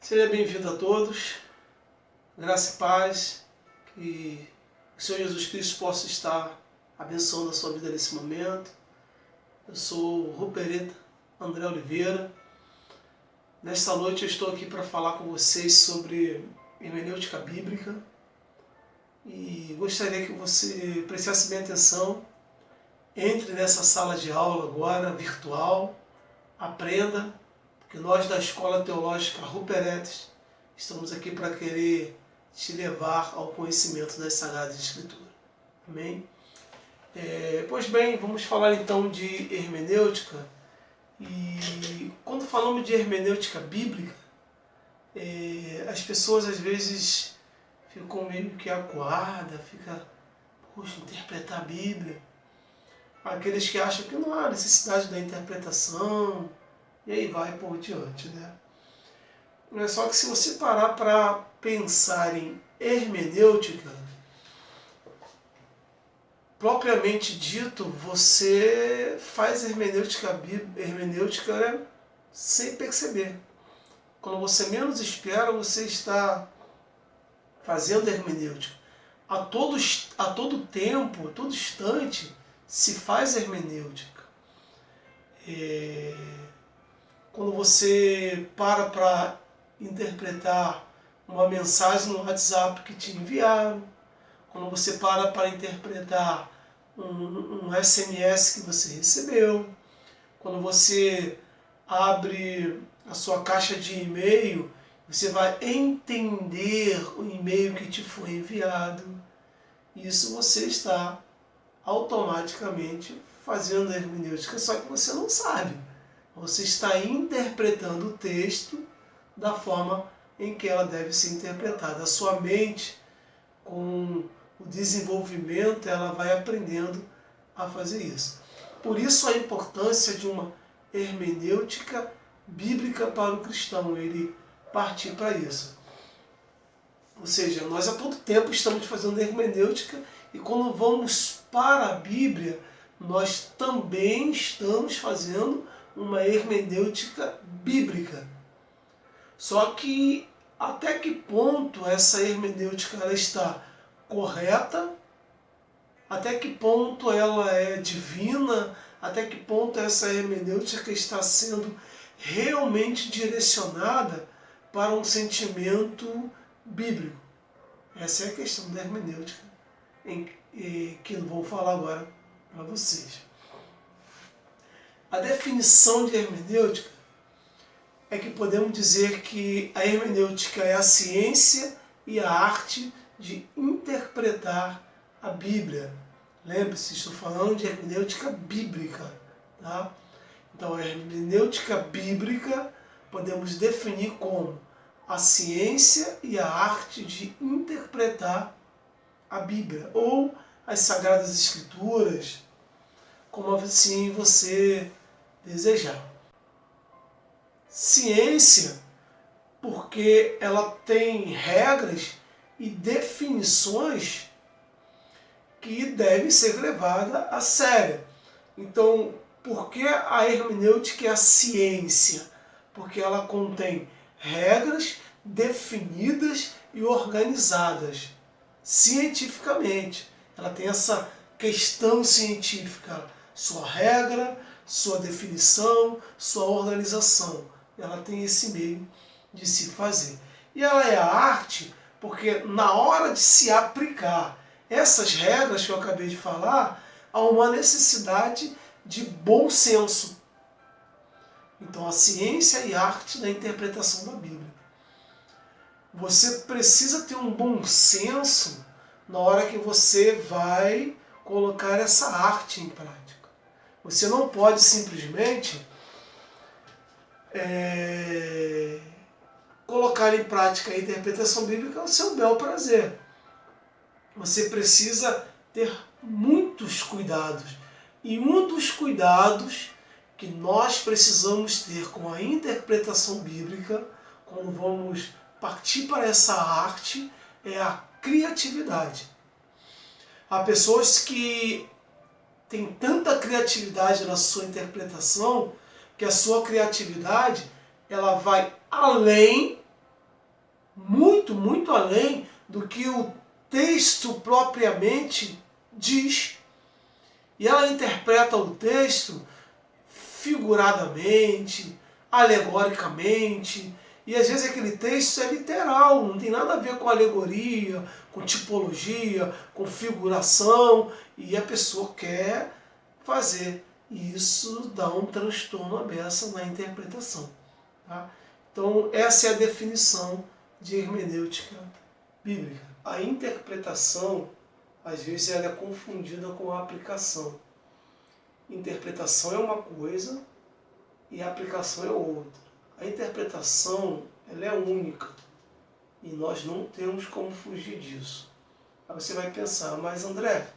Seja bem-vindo a todos, graça e paz, que o Senhor Jesus Cristo possa estar abençoando a sua vida nesse momento. Eu sou o Rupereta André Oliveira. Nesta noite eu estou aqui para falar com vocês sobre hermenêutica bíblica e gostaria que você prestasse bem atenção, entre nessa sala de aula agora, virtual, aprenda, porque nós da Escola Teológica Ruperetes estamos aqui para querer te levar ao conhecimento das Sagradas Escrituras. Amém? Pois bem, vamos falar então de hermenêutica. E quando falamos de hermenêutica bíblica, as pessoas às vezes ficam meio que acuadas, poxa, interpretar a Bíblia. Aqueles que acham que não há necessidade da interpretação, e aí vai por diante, né? Só que se você parar para pensar em hermenêutica, propriamente dito, você faz hermenêutica sem perceber. Quando você menos espera, você está fazendo hermenêutica. A todo tempo, a todo instante, se faz hermenêutica. Quando você para interpretar uma mensagem no WhatsApp que te enviaram, quando você para interpretar um SMS que você recebeu, quando você abre a sua caixa de e-mail, você vai entender o e-mail que te foi enviado. Isso você está automaticamente fazendo hermenêutica, só que você não sabe. Você está interpretando o texto da forma em que ela deve ser interpretada. A sua mente, com o desenvolvimento, ela vai aprendendo a fazer isso. Por isso a importância de uma hermenêutica bíblica para o cristão, ele partir para isso. Ou seja, nós há pouco tempo estamos fazendo hermenêutica e quando vamos para a Bíblia, nós também estamos fazendo uma hermenêutica bíblica. Só que até que ponto essa hermenêutica ela está correta, até que ponto ela é divina, até que ponto essa hermenêutica está sendo realmente direcionada para um sentimento bíblico. Essa é a questão da hermenêutica que eu vou falar agora para vocês. A definição de hermenêutica é que podemos dizer que a hermenêutica é a ciência e a arte de interpretar a Bíblia. Lembre-se, estou falando de hermenêutica bíblica. Tá? Então, a hermenêutica bíblica podemos definir como a ciência e a arte de interpretar a Bíblia, ou as Sagradas Escrituras, como assim você desejar. Ciência, porque ela tem regras e definições que devem ser levadas a sério. Então, por que a hermenêutica é a ciência? Porque ela contém regras definidas e organizadas cientificamente. Ela tem essa questão científica, sua regra, sua definição, sua organização. Ela tem esse meio de se fazer. E ela é a arte porque na hora de se aplicar essas regras que eu acabei de falar, há uma necessidade de bom senso. Então, a ciência e a arte da interpretação da Bíblia. Você precisa ter um bom senso na hora que você vai colocar essa arte em prática. Você não pode simplesmente colocar em prática a interpretação bíblica ao seu bel prazer. Você precisa ter muitos cuidados. E um dos cuidados que nós precisamos ter com a interpretação bíblica, quando vamos partir para essa arte, é a criatividade. Há pessoas que têm tanta criatividade na sua interpretação que a sua criatividade ela vai além muito, muito além do que o texto propriamente diz. E ela interpreta o texto figuradamente, alegoricamente, e às vezes aquele texto é literal, não tem nada a ver com alegoria, com tipologia, com figuração, e a pessoa quer fazer. E isso dá um transtorno à beça na interpretação. Tá? Então essa é a definição de hermenêutica bíblica. A interpretação, às vezes, ela é confundida com a aplicação. Interpretação é uma coisa e a aplicação é outra. A interpretação, ela é única e nós não temos como fugir disso. Aí você vai pensar, mas André,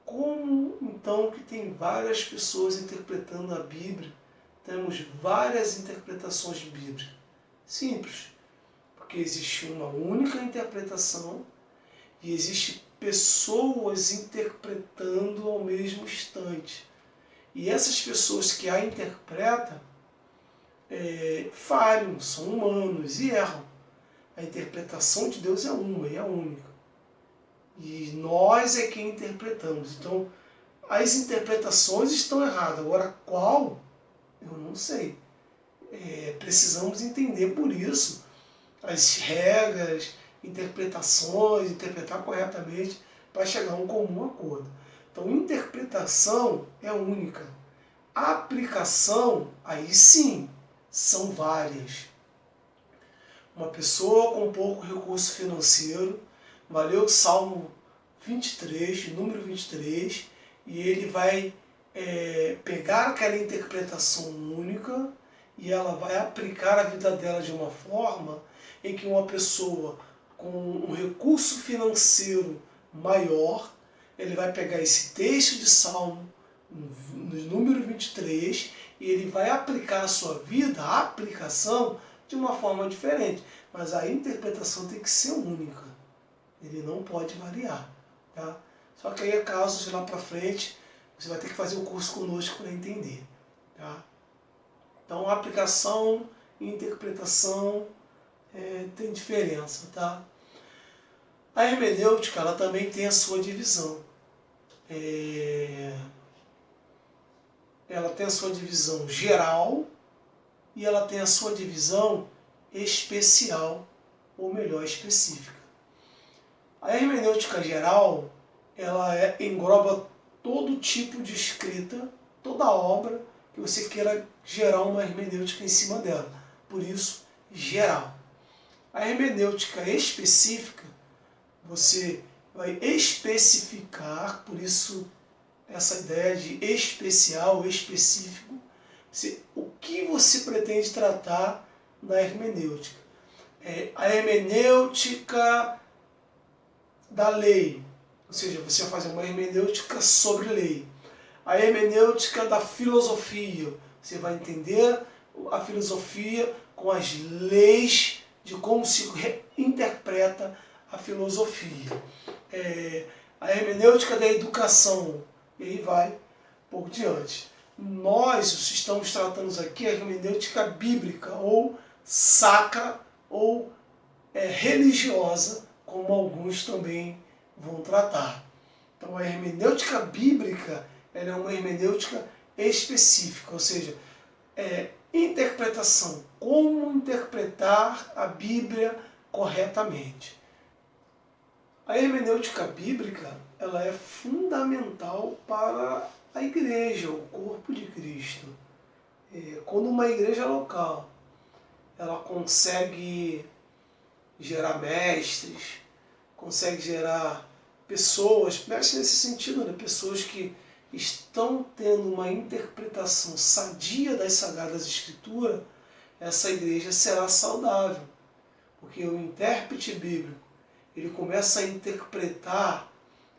como então que tem várias pessoas interpretando a Bíblia, temos várias interpretações bíblicas? Simples, porque existe uma única interpretação e existe pessoas interpretando ao mesmo instante. E essas pessoas que a interpretam falham, são humanos e erram. A interpretação de Deus é uma e é única. E nós é quem interpretamos. Então, as interpretações estão erradas. Agora, qual? Eu não sei. Precisamos entender por isso as regras, interpretações, interpretar corretamente para chegar a um comum acordo. Então, interpretação é única. Aplicação, aí sim, são várias. Uma pessoa com pouco recurso financeiro vai ler o Salmo 23, número 23, e ele vai pegar aquela interpretação única e ela vai aplicar a vida dela de uma forma em que uma pessoa com um recurso financeiro maior, ele vai pegar esse texto de Salmo, no número 23, e ele vai aplicar a sua vida, a aplicação, de uma forma diferente. Mas a interpretação tem que ser única. Ele não pode variar. Tá? Só que aí é caso de lá para frente, você vai ter que fazer o curso conosco para entender. Tá? Então, aplicação e interpretação tem diferença. Tá? A hermenêutica, ela também tem a sua divisão. Ela tem a sua divisão geral e ela tem a sua divisão especial, ou melhor, específica. A hermenêutica geral, ela engloba todo tipo de escrita, toda obra que você queira gerar uma hermenêutica em cima dela. Por isso, geral. A hermenêutica específica, você vai especificar, por isso essa ideia de especial, específico, o que você pretende tratar na hermenêutica. A hermenêutica da lei, ou seja, você vai fazer uma hermenêutica sobre lei. A hermenêutica da filosofia, você vai entender a filosofia com as leis de como se interpreta a filosofia. A hermenêutica da educação, e aí vai por diante. Nós estamos tratando aqui a hermenêutica bíblica, ou sacra, ou religiosa, como alguns também vão tratar. Então a hermenêutica bíblica, ela é uma hermenêutica específica, ou seja, interpretação, como interpretar a Bíblia corretamente. A hermenêutica bíblica, ela é fundamental para a igreja, o corpo de Cristo. Quando uma igreja local, ela consegue gerar mestres, consegue gerar pessoas, mestres nesse sentido, né? Pessoas que estão tendo uma interpretação sadia das Sagradas Escrituras, essa igreja será saudável. Porque o intérprete bíblico, ele começa a interpretar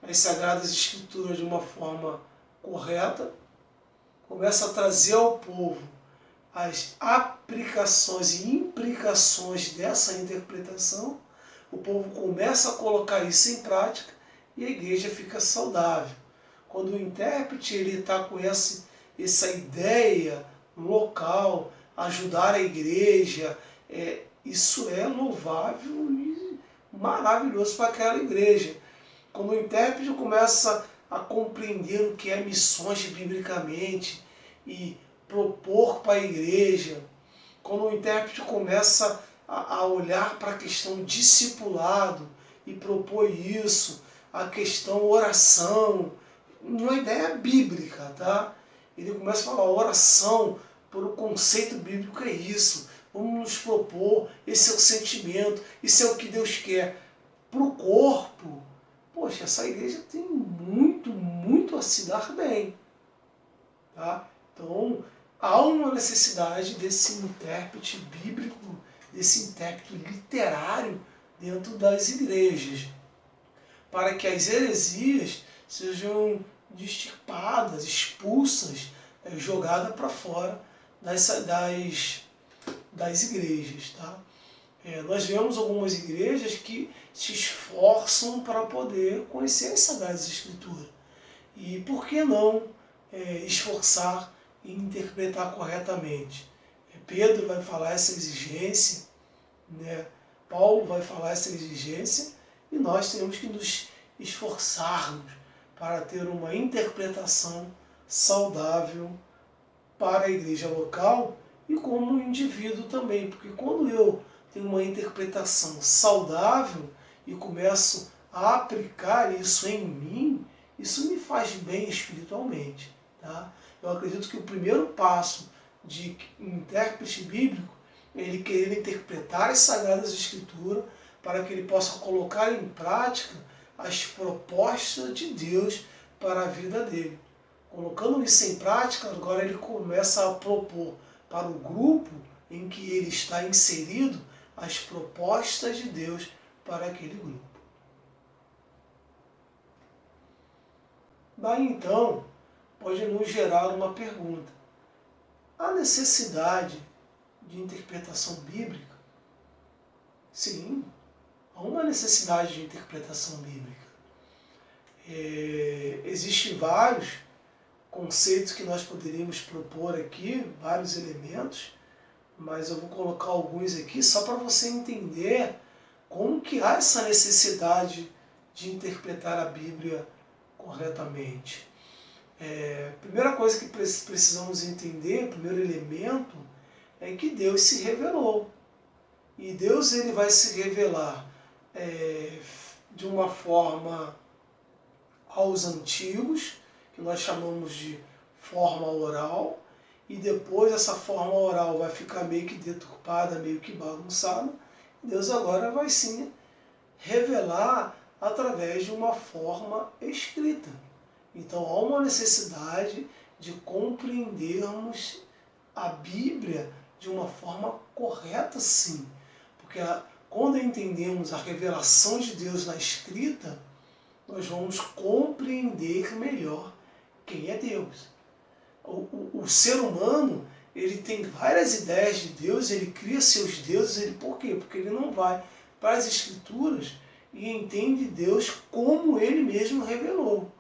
as Sagradas Escrituras de uma forma correta, começa a trazer ao povo as aplicações e implicações dessa interpretação, o povo começa a colocar isso em prática e a igreja fica saudável. Quando o intérprete está com essa ideia local, ajudar a igreja, isso é louvável e maravilhoso para aquela igreja. Quando o intérprete começa a compreender o que é missões biblicamente e propor para a igreja, quando o intérprete começa a olhar para a questão discipulado e propor isso, a questão oração, uma ideia bíblica, tá? Ele começa a falar oração, por o conceito bíblico é isso. Vamos nos propor, esse é o sentimento, isso é o que Deus quer. Para o corpo, poxa, essa igreja tem muito a se dar bem. Tá? Então, há uma necessidade desse intérprete bíblico, desse intérprete literário dentro das igrejas, para que as heresias sejam extirpadas, expulsas, jogadas para fora das igrejas. Tá? Nós vemos algumas igrejas que se esforçam para poder conhecer as Sagradas Escrituras. E por que não esforçar e interpretar corretamente? Pedro vai falar essa exigência, né? Paulo vai falar essa exigência, e nós temos que nos esforçarmos para ter uma interpretação saudável para a igreja local e como indivíduo também, porque quando eu tenho uma interpretação saudável e começo a aplicar isso em mim, isso me faz bem espiritualmente. Tá? Eu acredito que o primeiro passo de intérprete bíblico é ele querer interpretar as Sagradas Escrituras para que ele possa colocar em prática as propostas de Deus para a vida dele. Colocando isso em prática, agora ele começa a propor para o grupo em que ele está inserido as propostas de Deus para aquele grupo. Daí então, pode nos gerar uma pergunta. Há necessidade de interpretação bíblica? Sim, há uma necessidade de interpretação bíblica. Existem vários conceitos que nós poderíamos propor aqui, vários elementos, mas eu vou colocar alguns aqui só para você entender como que há essa necessidade de interpretar a Bíblia corretamente. Primeira coisa que precisamos entender, primeiro elemento, é que Deus se revelou. E Deus ele vai se revelar de uma forma aos antigos, que nós chamamos de forma oral, e depois essa forma oral vai ficar meio que deturpada, meio que bagunçada. Deus agora vai sim revelar através de uma forma escrita. Então há uma necessidade de compreendermos a Bíblia de uma forma correta, sim. Porque quando entendemos a revelação de Deus na escrita, nós vamos compreender melhor quem é Deus. O ser humano, ele tem várias ideias de Deus, ele cria seus deuses, por quê? Porque ele não vai para as Escrituras e entende Deus como ele mesmo revelou.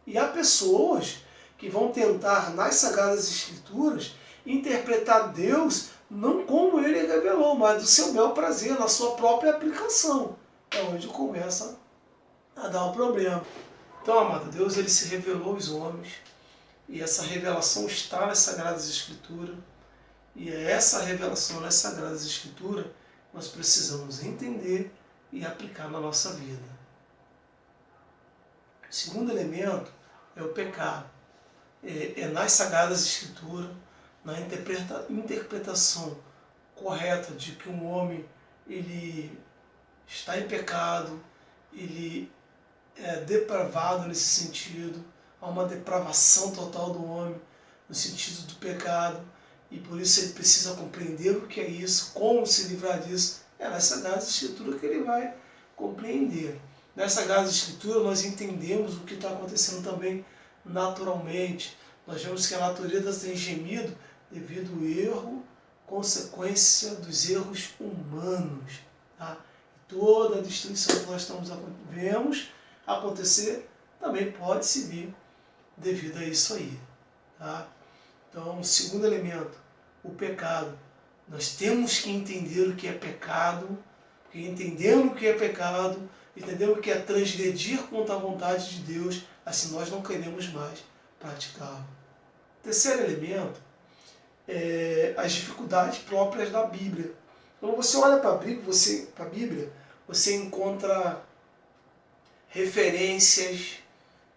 E há pessoas que vão tentar nas Sagradas Escrituras interpretar Deus não como ele revelou, mas do seu bel prazer, na sua própria aplicação. É onde começa a dar um problema. Então, amado, Deus ele se revelou aos homens, e essa revelação está nas Sagradas Escrituras, e é essa revelação nas Sagradas Escrituras que nós precisamos entender e aplicar na nossa vida. O segundo elemento é o pecado. Nas Sagradas Escrituras, na interpretação correta de que um homem ele está em pecado, ele é depravado nesse sentido, há uma depravação total do homem no sentido do pecado, e por isso ele precisa compreender o que é isso, como se livrar disso. Nas Sagradas Escrituras que ele vai compreender. Nas Sagradas Escrituras nós entendemos o que está acontecendo também naturalmente. Nós vemos que a natureza tem gemido devido ao erro, consequência dos erros humanos. Tá? Toda a destruição que nós vemos acontecer também pode se vir devido a isso aí. Tá? Então, o segundo elemento, o pecado. Nós temos que entender o que é pecado, porque entendendo o que é pecado, entendendo o que é transgredir contra a vontade de Deus, assim nós não queremos mais praticá-lo. Terceiro elemento é as dificuldades próprias da Bíblia. Quando você olha para a Bíblia, você encontra referências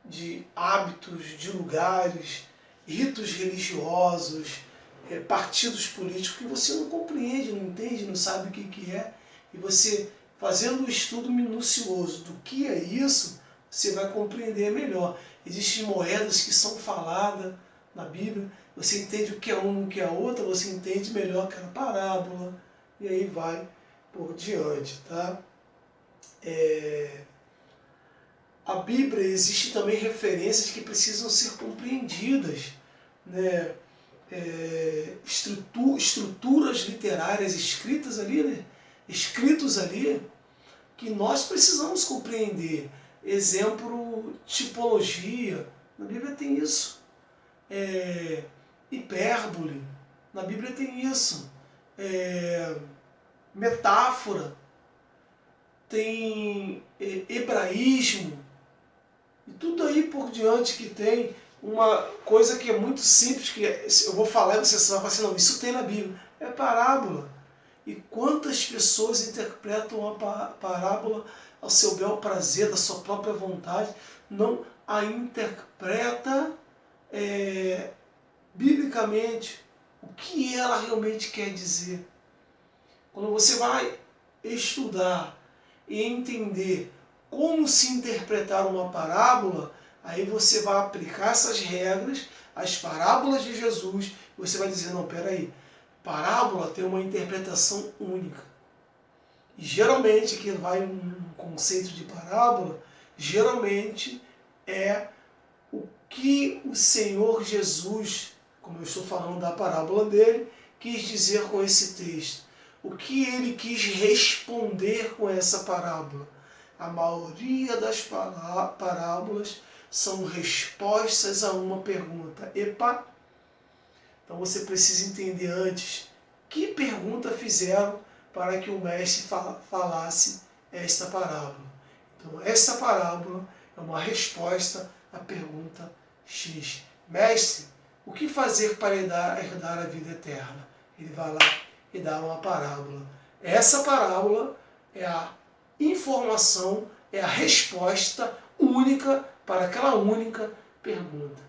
de hábitos, de lugares, ritos religiosos, partidos políticos que você não compreende, não entende, não sabe o que é. E você, fazendo um estudo minucioso do que é isso, você vai compreender melhor. Existem moedas que são faladas na Bíblia, você entende o que é uma e o que é a outra, você entende melhor aquela parábola, e aí vai por diante, tá? A Bíblia, existe também referências que precisam ser compreendidas, né? Estruturas literárias escritas ali, né? Escritos ali, que nós precisamos compreender. Exemplo, tipologia, na Bíblia tem isso. Hipérbole, na Bíblia tem isso. Metáfora, tem hebraísmo, e tudo aí por diante que tem uma coisa que é muito simples, que eu vou falar e você vai falar assim, não, isso tem na Bíblia. É parábola. E quantas pessoas interpretam a parábola ao seu bel prazer, da sua própria vontade, não a interpreta biblicamente o que ela realmente quer dizer. Quando você vai estudar e entender como se interpretar uma parábola, aí você vai aplicar essas regras às parábolas de Jesus, e você vai dizer, não, peraí, parábola tem uma interpretação única. E geralmente, quem vai um conceito de parábola, geralmente é o que o Senhor Jesus, como eu estou falando da parábola dele, quis dizer com esse texto. O que ele quis responder com essa parábola. A maioria das parábolas são respostas a uma pergunta. Epa! Então você precisa entender antes que pergunta fizeram para que o mestre falasse esta parábola. Então essa parábola é uma resposta à pergunta X. Mestre, o que fazer para herdar a vida eterna? Ele vai lá e dá uma parábola. Essa parábola é a informação, é a resposta única para aquela única pergunta.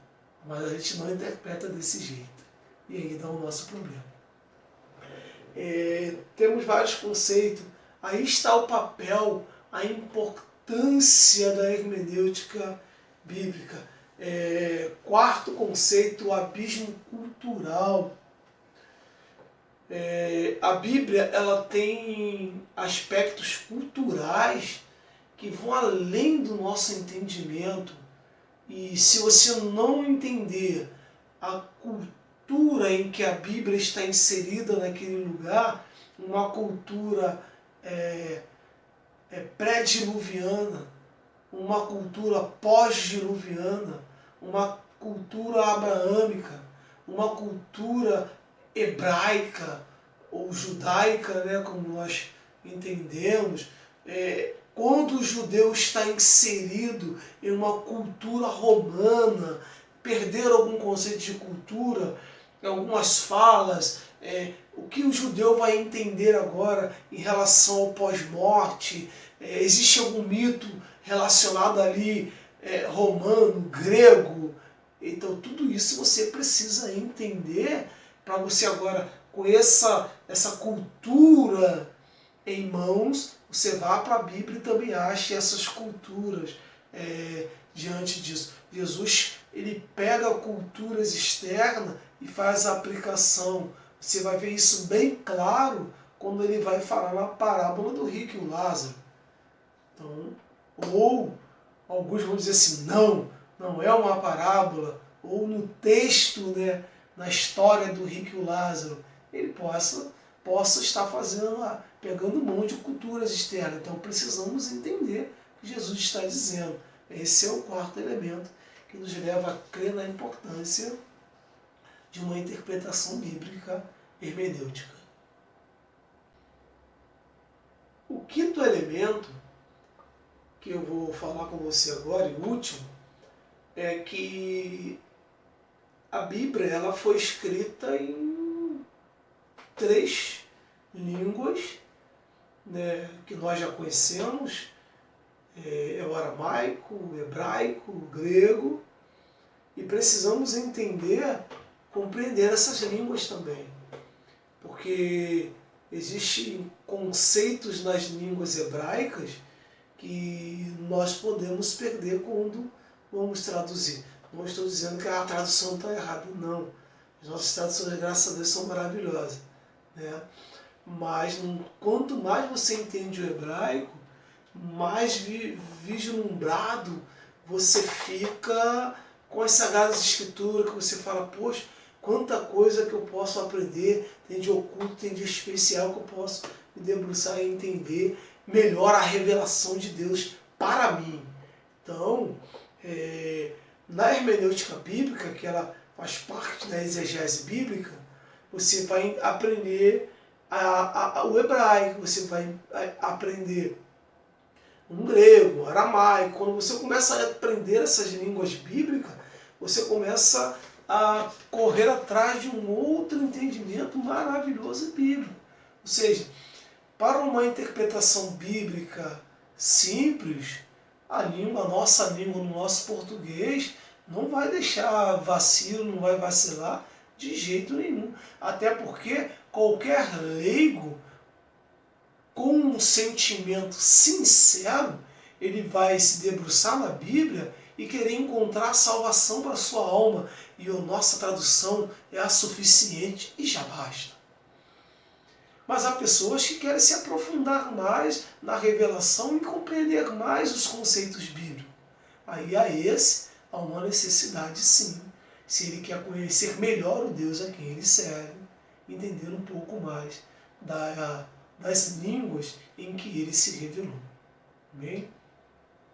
Mas a gente não interpreta desse jeito. E aí dá o nosso problema. Temos vários conceitos. Aí está o papel, a importância da hermenêutica bíblica. Quarto conceito, o abismo cultural. A Bíblia, ela tem aspectos culturais que vão além do nosso entendimento. E se você não entender a cultura em que a Bíblia está inserida naquele lugar, uma cultura pré-diluviana, uma cultura pós-diluviana, uma cultura abraâmica, uma cultura hebraica ou judaica, né, como nós entendemos, quando o judeu está inserido em uma cultura romana, perder algum conceito de cultura, algumas falas, o que o judeu vai entender agora em relação ao pós-morte, existe algum mito relacionado ali, romano, grego, então tudo isso você precisa entender para você agora, com essa cultura em mãos, você vá para a Bíblia e também ache essas culturas diante disso. Jesus, ele pega culturas externas e faz a aplicação. Você vai ver isso bem claro quando ele vai falar na parábola do rico e o Lázaro. Então, ou alguns vão dizer assim, não é uma parábola, ou no texto, né, na história do rico e o Lázaro, ele possa estar pegando um monte de culturas externas. Então precisamos entender o que Jesus está dizendo. Esse é o quarto elemento que nos leva a crer na importância de uma interpretação bíblica hermenêutica. quinto elemento que eu vou falar com você agora, e último, é que a Bíblia ela foi escrita em 3 línguas, né, que nós já conhecemos, é o aramaico, o hebraico, o grego, e precisamos entender, compreender essas línguas também, porque existem conceitos nas línguas hebraicas que nós podemos perder quando vamos traduzir. Não estou dizendo que a tradução está errada, não. As nossas traduções, graças a Deus, são maravilhosas, né? Mas quanto mais você entende o hebraico, mais vislumbrado você fica com as Sagradas Escrituras, que você fala, poxa, quanta coisa que eu posso aprender, tem de oculto, tem de especial que eu posso me debruçar e entender melhor a revelação de Deus para mim. Então, na hermenêutica bíblica, que ela faz parte da exegese bíblica, você vai aprender o hebraico, você vai aprender um grego, um aramaico. Quando você começa a aprender essas línguas bíblicas, você começa a correr atrás de um outro entendimento maravilhoso bíblico. Ou seja, para uma interpretação bíblica simples, a nossa língua, no nosso português, não vai deixar vacilo, não vai vacilar de jeito nenhum. Até porque qualquer leigo, com um sentimento sincero, ele vai se debruçar na Bíblia e querer encontrar salvação para a sua alma. E a nossa tradução é a suficiente e já basta. Mas há pessoas que querem se aprofundar mais na revelação e compreender mais os conceitos bíblicos. Aí há uma necessidade sim, se ele quer conhecer melhor o Deus a quem ele serve, entender um pouco mais das línguas em que ele se revelou. Amém?